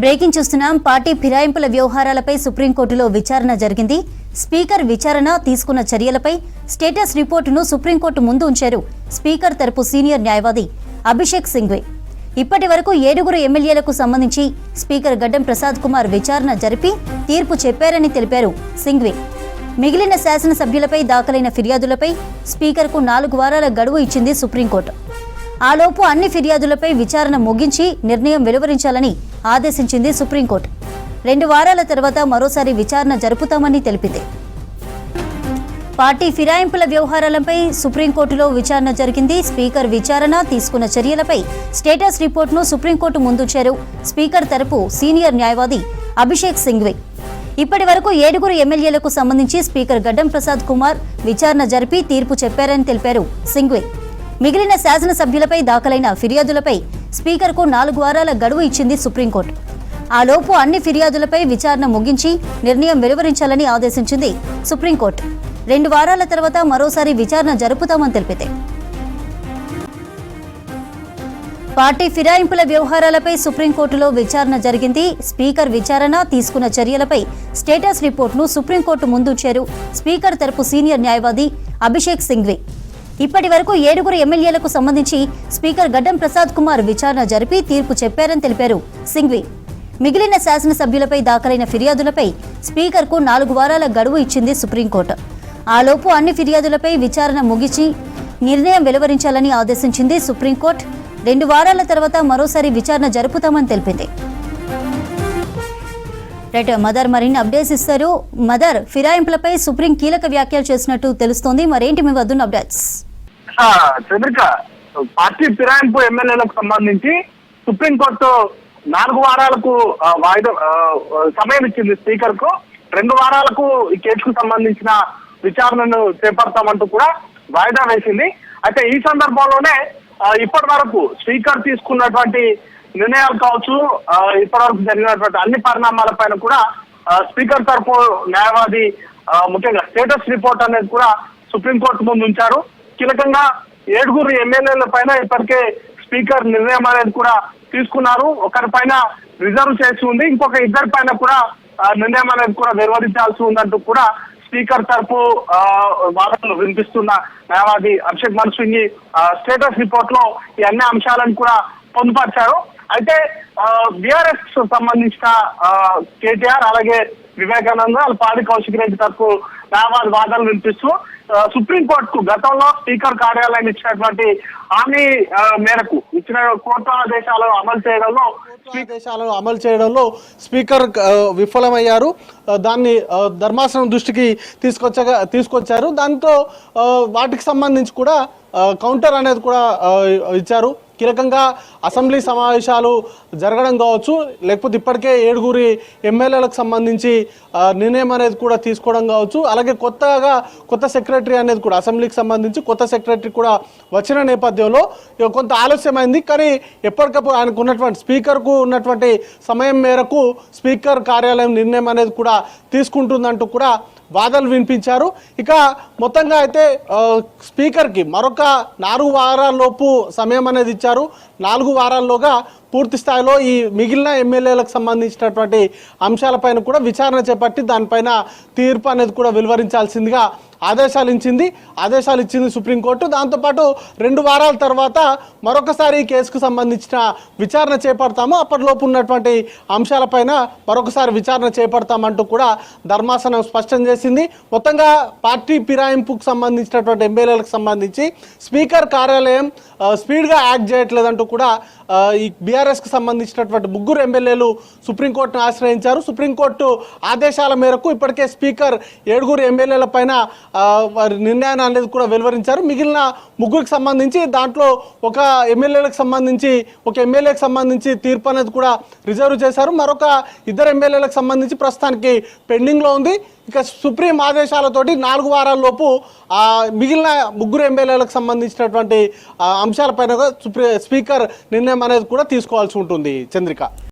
Breaking చూస్తున్నాం. Party ఫిరాయింపుల వ్యవహారాలపై సుప్రీంకోర్టులో విచారణ జరిగింది. స్పీకర్ విచారణ తీసుకున్న చర్యలపై స్టేటస్ రిపోర్టును సుప్రీంకోర్టు ముందు ఉంచారు స్పీకర్ తరపు సీనియర్ న్యాయవాది అభిషేక్ సింఘ్వి. ఇప్పటి వరకు 7 ఎమ్మెల్యేలకు సంబంధించి స్పీకర్ గడ్డం ప్రసాద్ కుమార్ విచారణ జరిపి తీర్పు చెప్పారని తెలిపారు సింఘ్వి. మిగిలిన శాసనసభ్యులపై దాఖలైన ఫిర్యాదులపై స్పీకర్కు 4 వారాల గడువు ఇచ్చింది సుప్రీంకోర్టు. ఆలోపు అన్ని ఫిర్యాదులపై విచారణ ముగించి నిర్ణయం వెలువరించాలని ఆదేశించింది సుప్రీంకోర్టు. 2 వారాల తర్వాత మరోసారి విచారణ జరుపుతామని తెలిపింది. పార్టీ ఫిరాయింపుల వ్యవహారాలపై సుప్రీంకోర్టులో విచారణ జరిగింది. స్పీకర్ విచారణ తీసుకున్న చర్యలపై స్టేటస్ రిపోర్టును సుప్రీంకోర్టు ముందుంచారు స్పీకర్ తరపు సీనియర్ న్యాయవాది అభిషేక్ సింఘ్వి. ఇప్పటి వరకు 7 ఎమ్మెల్యేలకు సంబంధించి స్పీకర్ గడ్డం ప్రసాద్ కుమార్ విచారణ జరిపి తీర్పు చెప్పారని తెలిపారు సింఘ్వి. మిగిలిన శాసనసభ్యులపై దాఖలైన ఫిర్యాదులపై స్పీకర్కు 4 వారాల గడువు ఇచ్చింది సుప్రీంకోర్టు. ఆలోపు అన్ని ఫిర్యాదులపై విచారణ ముగించి నిర్ణయం వెలువరించాలని ఆదేశించింది సుప్రీంకోర్టు. 2 వారాల తర్వాత మరోసారి విచారణ జరుపుతామని తెలిపింది. పార్టీ ఫిరాయింపుల వ్యవహారాలపై సుప్రీంకోర్టులో విచారణ జరిగింది. స్పీకర్ విచారణ తీసుకున్న చర్యలపై స్టేటస్ రిపోర్టును సుప్రీంకోర్టు ముందుంచారు స్పీకర్ తరపు సీనియర్ న్యాయవాది అభిషేక్ సింఘ్వి. ఇప్పటి వరకు 7 ఎమ్మెల్యేలకు సంబంధించి స్పీకర్ గడ్డం ప్రసాద్ కుమార్ విచారణ జరిపి తీర్పు చెప్పారని తెలిపారు సింఘ్వి. మిగిలిన శాసనసభ్యులపై దాఖలైన ఫిర్యాదులపై స్పీకర్కు 4 వారాల గడువు ఇచ్చింది సుప్రీంకోర్టు. ఆలోపు అన్ని ఫిర్యాదులపై విచారణ ముగిసి నిర్ణయం వెలువరించాలని ఆదేశించింది సుప్రీంకోర్టు. 2 వారాల తర్వాత మరోసారి విచారణ జరుపుతామని తెలిపింది. రైట్ మదర్, మరిన్ని అప్డేట్స్ ఇస్తారు. మదర్, ఫిరాయింపులపై సుప్రీం కీలక వ్యాఖ్యలు చేసినట్టు తెలుస్తోంది. మరేంటి మీ వద్దున్న అప్డేట్స్? చంద్రిక, పార్టీ ఫిరాయింపు ఎమ్మెల్యేలకు సంబంధించి సుప్రీంకోర్టు 4 వారాలకు వాయిదా సమయం ఇచ్చింది స్పీకర్ కు. 2 వారాలకు ఈ కేసుకు సంబంధించిన విచారణను చేపడతామంటూ కూడా వాయిదా వేసింది. అయితే ఈ సందర్భంలోనే ఇప్పటి వరకు స్పీకర్ తీసుకున్నటువంటి నిర్ణయాలు కావచ్చు, ఇప్పటివరకు జరిగినటువంటి అన్ని పరిణామాలపైన కూడా స్పీకర్ తరపు న్యాయవాది ముఖ్యంగా స్టేటస్ రిపోర్ట్ అనేది కూడా సుప్రీంకోర్టు ముందు ఉంచారు. కీలకంగా 7 ఎమ్మెల్యేల పైన ఇప్పటికే స్పీకర్ నిర్ణయం అనేది కూడా తీసుకున్నారు. ఒకరి పైన రిజర్వ్ చేసి ఉంది, ఇంకొక 2 పైన కూడా నిర్ణయం అనేది కూడా వెలువరించాల్సి ఉందంటూ కూడా స్పీకర్ తరపు వాదనలు వినిపిస్తున్న న్యాయవాది అభిషేక్ మను సింఘ్వి స్టేటస్ రిపోర్ట్ లో ఈ అన్ని అంశాలను కూడా పొందుపరిచారు. అయితే బీఆర్ఎస్ సంబంధించిన కేటీఆర్ అలాగే వివేకానంద పాడి కౌశిక్ రెడ్డి తరపు న్యాయవాది వాదనలు వినిపిస్తూ సుప్రీంకోర్టుకు గతంలో స్పీకర్ కార్యాలయం ఇచ్చినటువంటి హామీ మేరకు ఇచ్చిన కోర్టు ఆదేశాలను అమలు చేయడంలో స్పీకర్ విఫలమయ్యారు. దాన్ని ధర్మాసనం దృష్టికి తీసుకొచ్చారు. దాంతో వాటికి సంబంధించి కూడా కౌంటర్ అనేది కూడా ఇచ్చారు. కీలకంగా అసెంబ్లీ సమావేశాలు జరగడం కావచ్చు, లేకపోతే ఇప్పటికే 7 ఎమ్మెల్యేలకు సంబంధించి నిర్ణయం అనేది కూడా తీసుకోవడం కావచ్చు. అలాగే కొత్త సెక్రటరీ అనేది కూడా అసెంబ్లీకి సంబంధించి కొత్త సెక్రటరీ కూడా వచ్చిన నేపథ్యంలో కొంత ఆలస్యమైంది. కానీ ఎప్పటికప్పుడు ఆయనకు ఉన్నటువంటి స్పీకర్కు ఉన్నటువంటి సమయం మేరకు స్పీకర్ కార్యాలయం నిర్ణయం అనేది కూడా తీసుకుంటుందంటూ కూడా వాదనలు వినిపించారు. ఇక మొత్తంగా అయితే స్పీకర్కి మరొక 4 వారాల్లోపు సమయం అనేది ఇచ్చారు. 4 వారాల్లోగా పూర్తి స్థాయిలో ఈ మిగిలిన ఎమ్మెల్యేలకు సంబంధించినటువంటి అంశాలపైన కూడా విచారణ చేపట్టి దానిపైన తీర్పు అనేది కూడా వెలువరించాల్సిందిగా ఆదేశాలు ఇచ్చింది సుప్రీంకోర్టు. దాంతోపాటు 2 వారాల తర్వాత మరొకసారి ఈ కేసుకు సంబంధించిన విచారణ చేపడతాము, అప్పటిలోపు ఉన్నటువంటి అంశాలపైన మరొకసారి విచారణ చేపడతామంటూ కూడా ధర్మాసనం స్పష్టం చేసింది. మొత్తంగా పార్టీ ఫిరాయింపుకు సంబంధించినటువంటి ఎమ్మెల్యేలకు సంబంధించి స్పీకర్ కార్యాలయం స్పీడ్గా యాక్ట్ చేయట్లేదంటూ కూడా ఈ బీఆర్ఎస్కి సంబంధించినటువంటి 3 ఎమ్మెల్యేలు సుప్రీంకోర్టును ఆశ్రయించారు. సుప్రీంకోర్టు ఆదేశాల మేరకు ఇప్పటికే స్పీకర్ 7 ఎమ్మెల్యేల పైన వారి నిర్ణయాన్ని అనేది కూడా వెలువరించారు. మిగిలిన 3కి సంబంధించి దాంట్లో ఒక ఎమ్మెల్యేకి సంబంధించి తీర్పు అనేది కూడా రిజర్వ్ చేశారు. మరొక 2 ఎమ్మెల్యేలకు సంబంధించి ప్రస్తుతానికి పెండింగ్లో ఉంది. ఇక సుప్రీం ఆదేశాలతోటి 4 వారాల్లోపు మిగిలిన 3 ఎమ్మెల్యేలకు సంబంధించినటువంటి అంశాలపైన స్పీకర్ నిర్ణయం అనేది కూడా తీసుకోవాల్సి ఉంటుంది. చంద్రిక.